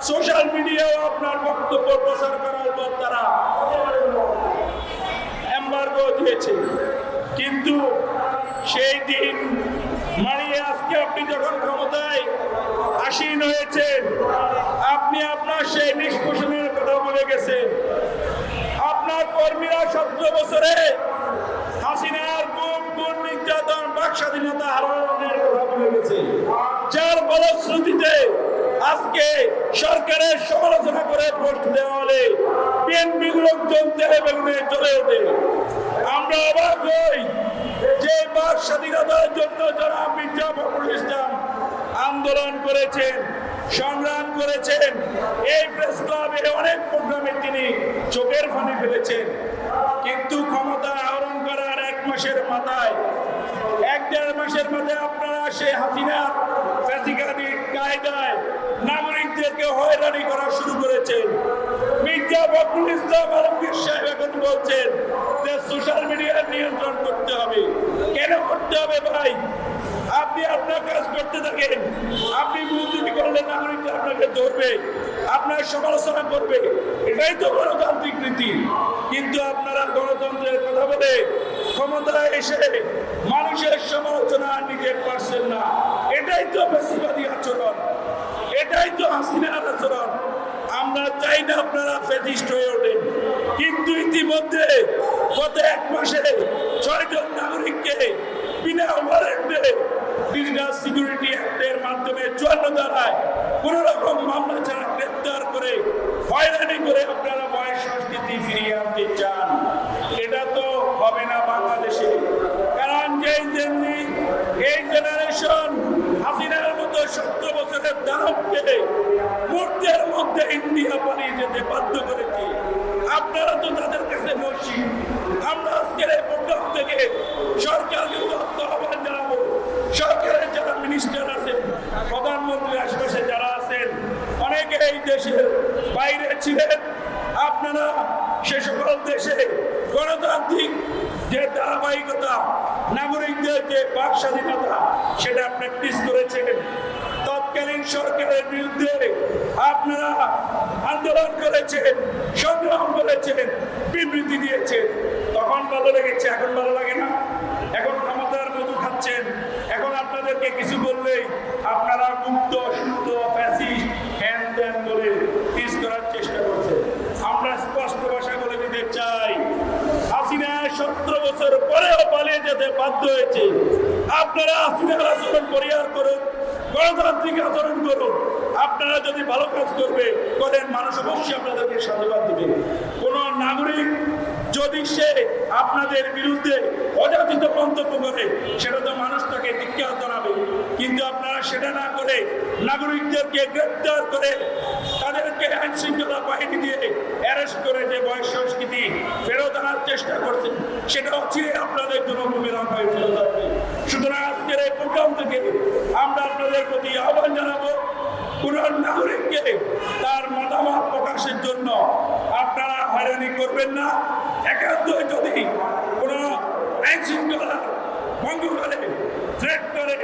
Social মিডিয়ায় আপনার বক্তব্য প্রচার করার পর তারা এমবার্গো দিয়েছে। কিন্তু সেই দিন মানিয়ে আজকে আপনি যখন ক্ষমতায় আসীন হয়েছেন, আপনি আপনার সেই নিষ্পোষণের কথা বলে গেছেন। আপনার কর্মীরা 17 বছরে হাসিনার গুম নির্যাতন বাক স্বাধীনতা হারানোর কথা বলে গেছে, যার ফলশ্রুতিতে আজকে সরকারের সমালোচনা করে পোস্ট দেওয়া হলে বিএনপি লোকজন তেলে বেগুনে চলে ওঠে। আমরা অবাক হই যে বাক স্বাধীনতার জন্য যারা মির্জা ফখরুল ইসলাম আন্দোলন করেছেন, সংগ্রাম করেছেন, এই প্রেস ক্লাবে অনেক প্রোগ্রামে তিনি চোখের পানি ফেলেছেন, কিন্তু ক্ষমতা আহরণ করার 1 মাসের মাথায় 1-1.5 মাসের মাথায় আপনারা সেই হাসিনার ফ্যাসিবাদী কায়দায় নাগরিকদেরকে হয়রানি করা শুরু করেছেন। মির্জা ফখরুল ইসলাম আলমগীর সাহেব এখন বলছেন যে সোশ্যাল মিডিয়ার নিয়ন্ত্রণ করতে হবে। কেন করতে হবে ভাই? আপনি আপনার কাজ করতে থাকেন, আপনি বুদ্ধিজীবী করলে নাগরিকরা আপনাকে ধরবে, আপনার সমালোচনা করবে, এটাই তো গণতান্ত্রিক নীতি। কিন্তু আপনারা গণতন্ত্রের কথা বলে ক্ষমতায় এসে মানুষের সমালোচনা নিতে পারছেন না। এটাই তো ফ্যাসিবাদী আচরণ, এটাই তো হাসিনার আচরণ। আমরা চাই না আপনারা ফ্যাসিস্ট হয়ে ওঠেন, কিন্তু ইতিমধ্যে গত 1 মাসে 6 জন নাগরিককে বিনা ওয়ারেন্টে ডিজিটাল সিকিউরিটি অ্যাক্টের মাধ্যমে 54 ধারায় কোনো রকম মামলা ছাড়া গ্রেপ্তার করে হয়রানি করে আপনারা বয়স সংস্কৃতি ফিরিয়ে আনতে চান। এটা তো হবে না বাংলাদেশে। কারণ এই জেনারেশন হাসিনার মতো 17 বছরের দানবকে মুহূর্তের মধ্যে ইন্ডিয়া পালিয়ে যেতে বাধ্য করেছে। আপনারা তো তাদের কাছে নসি। আমরা আজকের এই প্রোগ্রাম থেকে সরকারকে আহ্বান জানাবো, সরকারের যারা মিনিস্টার আছেন, প্রধানমন্ত্রীর আশেপাশে যারা আছেন, অনেকে এই দেশের বাইরে ছিলেন, আপনারা সে সকল দেশে গণতান্ত্রিক যে ধারাবাহিকতা, নাগরিকদের যে বাক স্বাধীনতা, সেটা প্র্যাকটিস করেছেন। তৎকালীন সরকারের বিরুদ্ধে আপনারা আন্দোলন করেছেন, সংগ্রাম করেছেন, বিবৃতি দিয়েছেন। তখন ভালো লেগেছে, এখন ভালো লাগে না। এখন ক্ষমতার মধু খাচ্ছেন। এখন আপনাদেরকে কিছু বললেই আপনারা মুক্ত সুস্থ ফ্যাসিস্ট হ্যান ত্যান বলে পিস করার চেষ্টা করছেন। আমরা স্পষ্ট ভাষা বলে দিতে চাই, হাসিনা 17 বছর পরেও পালিয়ে যেতে বাধ্য হয়েছে। আপনারা হাসিনার আচরণ পরিহার করুন, গণতান্ত্রিক আচরণ করুন। আপনারা যদি ভালো কাজ করেন, মানুষ অবশ্যই আপনাদেরকে সাধুবাদ দিবে। কোন নাগরিক যদি সে আপনাদের বিরুদ্ধে অযাচিত মন্তব্য করে, সেটা তো মানুষ তাকে ধিক্কার জানাবে। কিন্তু আপনারা সেটা না করে নাগরিকদেরকে গ্রেপ্তার করে তাদেরকে আইন শৃঙ্খলা বাহিনী দিয়ে অ্যারেস্ট করে যে বয়স সংস্কৃতি ফেরত আনার চেষ্টা করছেন, সেটা হচ্ছে আপনাদের জন্মভূমির অঙ্গায় ফেরত আসবে। সুতরাং আজকের এই প্রোগ্রাম থেকে আমরা আপনাদের প্রতি আহ্বান জানাবো, কোন নাগরিককে তার মতামত প্রকাশের জন্য আপনারা হয়রানি করবেন না। একান্তই যদি কোন আইন শৃঙ্খলা ভঙ্গ করে, থ্রেট করে,